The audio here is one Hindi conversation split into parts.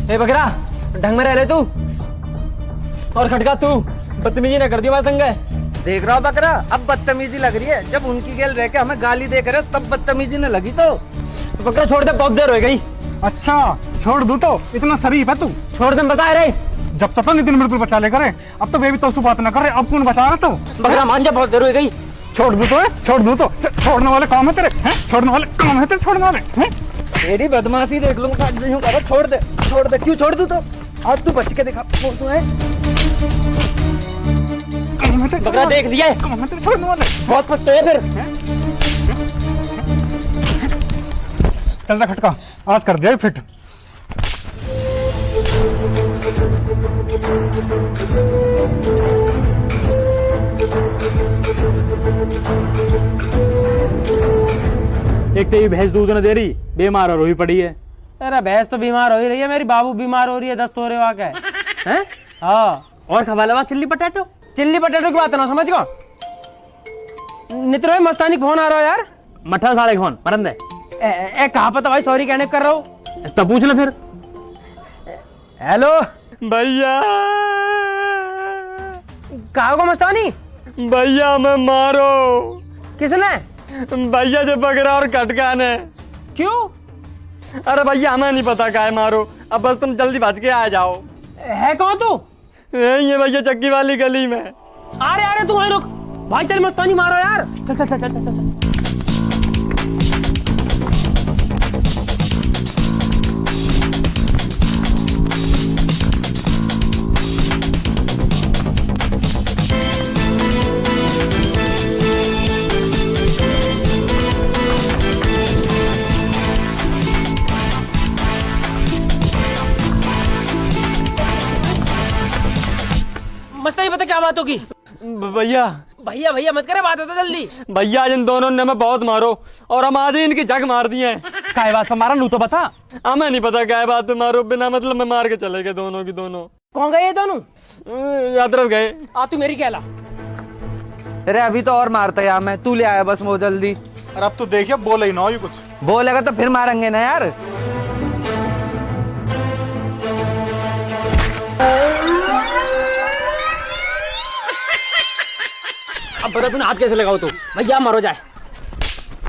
ए बकरा, ढंग में रह ले तू। और खटका तू बदतमीजी ना कर दी, बात संग है। देख रहा हो बकरा, अब बदतमीजी लग रही है। जब उनकी गेल रह के हमें गाली दे कर तब बदतमीजी न लगी तो बकरा छोड़ दे, बहुत देर हो गई। अच्छा छोड़ दूं तो इतना शरीफ है तू? छोड़ दे, बता रहे जब तक तो नितिन बिल्कुल बचा ले करे, अब तो बेबी तो बात ना करे, अब कौन बचा रहा? तो बकरा मान जा, बहुत देर हो गई। छोड़ दूं तो छोड़ दूं तो छोड़ने वाले काम है तेरे हैं? छोड़ने वाले काम है तेरे, छोड़ने वाले हैं? तेरी बदमाशी देख लूंगा। छोड़ दे छोड़ दे। क्यों छोड़ दूं? तो आज तू बच के दिखा। तू है बकरा, देख लिया है, काम है तेरे, छोड़ने वाले। बहुत पछते है फिर। चल रहा खटका, आज कर दिया फिट। एक तो ये भैंस दूध न दे रही, बीमार और हुई पड़ी है। अरे भैंस तो बीमार हो ही रही है, मेरी बाबू बीमार हो रही है, दस्त हो रहे वाके हैं। हाँ, और खबा लगा चिल्ली पटेटो। चिल्ली पटेटो की बात ना समझ गो। नित्रो मस्तानी फोन आ रहा है यार। मठा साले फोन परंदे ए कहाँ पता भाई, सॉरी कहने कर रहा हूँ। तब पूछ ले फिर। हेलो भैया, कहाँ को मस्तानी? भैया मैं मारो। किसने? भैया जो बकरा और खटका ने। क्यों? अरे भैया हमें नहीं पता क्या है, मारो। अब बस तुम जल्दी भाग के आ जाओ। है कौन तू? यही है भैया, चक्की वाली गली में। अरे अरे तू वहीं रुक भाई, चल मस्तानी मारो यार। चल चल चल चल चल, चल। मस्तानी पता क्या बात होगी? भैया भैया भैया मत करे, बात होता जल्दी। भैया आज इन दोनों ने हमें बहुत मारो और हम आज ही इनकी जग मार दिए हैं। काय बात पर मारा लू तो बता। हमें नहीं पता क्या बात पे मारो, बिना मतलब में मार के चले गए दोनों की दोनों। कौन गए ये दोनों? यात्रा गए। आ तू मेरी कहला। अरे अभी तो और मारता यार मैं, तू ले आया बस वो जल्दी। अरे अब तो देखिए बोले ही ना ये कुछ। बोलेगा तो फिर मारेंगे ना यार। अब बता तूने हाथ कैसे लगाओ? तो भैया मारो जाए।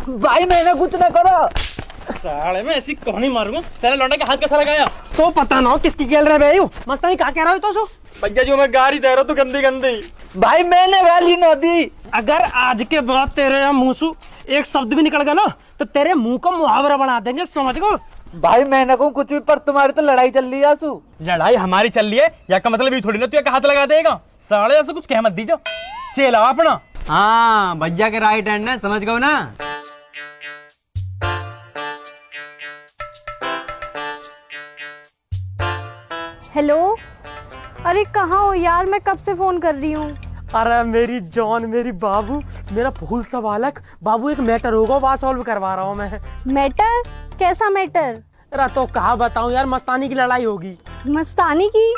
भाई मैंने कुछ ना करो। साले मैं ऐसी कहानी मारूंगा, तेरे लौंडे के हाथ कैसा लगाया? तो पता ना हो किसकी खेल रहे भाई। मस्तानी क्या कह रहा हो? तो सो भैया जो मैं गाड़ी दे रहा हूँ तो गंदी गंदी। भाई मैंने गाली ना दी। अगर आज के बाद तेरे यहाँ मुंह से एक शब्द भी निकल गया ना तो तेरे मुंह को मुहावरा बना देंगे, समझ गो। भाई मैंने कहूँ कुछ भी, पर तुम्हारी तो लड़ाई चल रही है आंसू। लड़ाई हमारी चल रही है या का मतलब ये थोड़ी ना तू एक हाथ लगा देगा। साले ऐसे कुछ कह मत दीजो, चेला अपना। हाँ भैया के राइट हैंड है, समझ गो ना। हेलो, अरे कहाँ हो यार? मैं कब से फोन कर रही हूँ। अरे मेरी जॉन, मेरी बाबू, मेरा फूल सा बालक बाबू, एक मैटर होगा वहाँ सॉल्व करवा रहा हूँ मैं। मैटर? कैसा मैटर? अरे तो कहा बताऊँ यार, मस्तानी की लड़ाई होगी। मस्तानी की?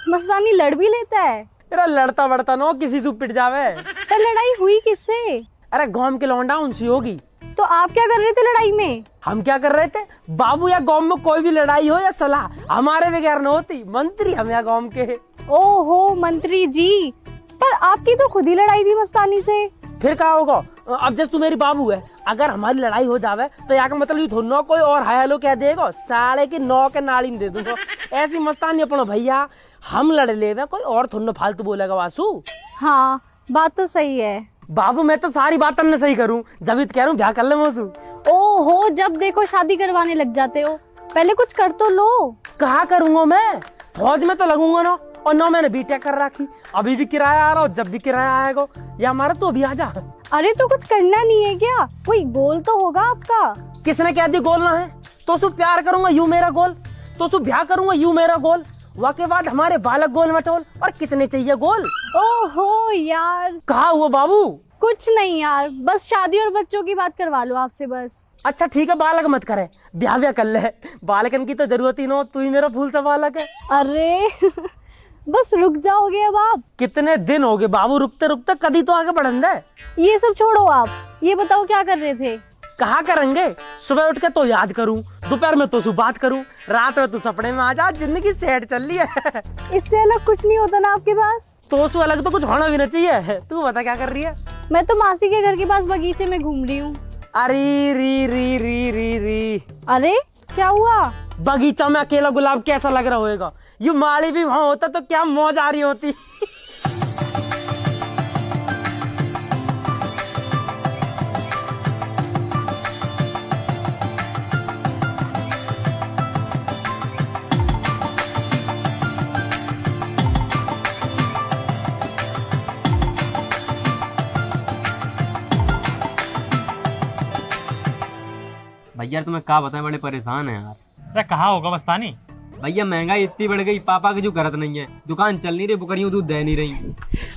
मस्तानी लड़ भी लेता है? अरे लड़ता बढ़ता ना किसी से पिट जावे। पर लड़ाई हुई किससे? अरे गांव के लौंडा उनसी होगी। तो आप क्या कर रहे थे लड़ाई में? हम क्या कर रहे थे बाबू? या गांव में कोई भी लड़ाई हो या सलाह हमारे बगैर न होती। मंत्री हम यहाँ गांव के। ओहो मंत्री जी, पर आपकी तो खुद ही लड़ाई थी मस्तानी से। फिर क्या होगा? अब जैसे तू मेरी बाबू है, अगर हमारी लड़ाई हो जावे तो यहाँ का मतलब ये थोड़ा कोई और हायलो क्या देगा, साले की नौ के नाली में दे दूंगा। ऐसी मस्तानी अपना भैया, हम लड़ ले कोई और थोड़ा फालतू बोलेगा वासु। हाँ बात तो सही है बाबू, मैं तो सारी बात अन्य सही करूँ, जब इत कह रहा हूँ ब्याह कर ले मौसू। ओहो, जब देखो शादी करवाने लग जाते हो, पहले कुछ कर तो लो। कहा करूंगा मैं? फौज में तो लगूंगा ना, और ना मैंने बीटेक कर रखी। अभी भी किराया आ रहा हो, जब भी किराया आएगा या हमारा तो अभी आ जा। अरे तो कुछ करना नहीं है क्या? कोई गोल तो होगा आपका। किसने कह दी गोल ना है? तो सु प्यार करूंगा यू मेरा गोल, तो सु ब्याह करूंगा यू मेरा गोल, वाके बाद हमारे बालक गोल मटोल। और कितने चाहिए गोल? ओहो यार, कहा हुआ बाबू? कुछ नहीं यार, बस शादी और बच्चों की बात करवा लो आपसे बस। अच्छा ठीक है, बालक मत करे, ब्याह ब्याह कर ले। बालकन की तो जरूरत ही ना हो, तू ही मेरा फूल सा बालक है। अरे बस रुक जाओगे अब आप? कितने दिन हो गए बाबू रुकते रुकते, कभी तो आगे बढ़न दे। ये सब छोड़ो, आप ये बताओ क्या कर रहे थे? कहा करेंगे? सुबह उठ के तो याद करूं, दोपहर में तो सु बात करूं, रात में तो सपने में आ जा। जिंदगी सेट चल रही है। इससे अलग कुछ नहीं होता ना आपके पास? तो सु अलग तो कुछ होना भी ना चाहिए। तू बता क्या कर रही है? मैं तो मासी के घर के पास बगीचे में घूम रही हूँ। अरे री। अरे क्या हुआ? बगीचा में अकेला गुलाब कैसा लग रहा होगा? ये माली भी वहां होता तो क्या मौज आ रही होती। भैया तुम्हें क्या बताएं, बड़े परेशान है यार। अरे कहा होगा मस्तानी? भैया महंगाई इतनी बढ़ गई, पापा की जो गरज नहीं है, दुकान चल नहीं रही, बकरियों दूध दे नहीं रही।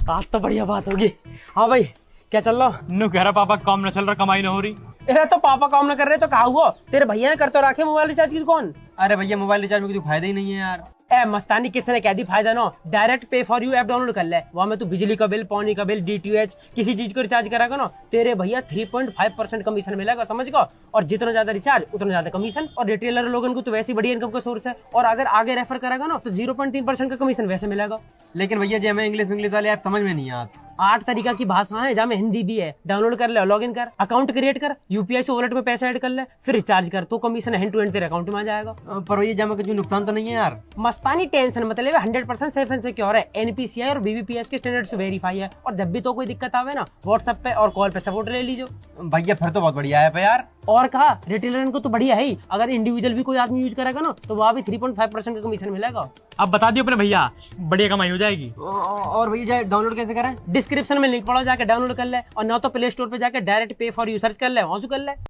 आज तो बढ़िया बात होगी। हाँ भाई, क्या चल रहा? नु कह रहा पापा काम न चल रहा, कमाई न हो रही। अरे तो पापा काम न कर रहे तो कहा हुआ? तेरे भैया ने करते रखे मोबाइल रिचार्ज की दुकान। अरे भैया मोबाइल रिचार्ज में कोई फायदा ही नहीं है यार। ए मस्तानी, किसने कह दी फायदा ना? डायरेक्ट पे फॉर यू ऐप डाउनलोड कर ले। वहां में तू बिजली का बिल, पानी का बिल, DTH किसी चीज को रिचार्ज करेगा ना, तेरे भैया 3.5% कमीशन मिलेगा, समझ गो। और जितना ज्यादा रिचार्ज उतना ज्यादा कमीशन। और रिटेलर लोगों को तो वैसे बढ़िया इनकम का सोर्स है। और अगर आगे रेफर करेगा ना तो 0.3% का कमीशन वैसे मिलेगा। लेकिन भैया जी हमें इंग्लिश वाले ऐप समझ में नहीं आते। 8 तरीका की भाषा है, जहाँ में हिंदी भी है। डाउनलोड कर ले, लॉग इन कर, अकाउंट क्रिएट कर, UPI से वॉलेट में पैसा ऐड कर ले, फिर रिचार्ज कर, तो कमीशन हैंड टू हैंड तेरे अकाउंट में आ जाएगा। पर भैया जमा कुछ नुकसान तो नहीं है यार? मस्तानी टेंशन मतलब 100% सेफ एंड सिक्योर है। NPCI और BBPS के स्टैंडर्ड से वेरीफाई है। और जब भी तो कोई दिक्कत आवे ना, व्हाट्सएप पे और कॉल पे सपोर्ट ले लीजिए। भैया फिर तो बहुत बढ़िया ऐप है यार। और कहा रिटेलर को तो बढ़िया है ही। अगर इंडिविजुअल भी कोई आदमी यूज करेगा ना तो वहाँ भी 3.5% का कमीशन मिलेगा। अब बता दियो अपने भैया, बढ़िया कमाई हो जाएगी। और भैया डाउनलोड कैसे करें? डिस्क्रिप्शन में लिंक पड़ा, जाके डाउनलोड कर ले। और ना तो प्ले स्टोर पे जाके डायरेक्ट पे फॉर यू सर्च कर ले, वहां से कर ले।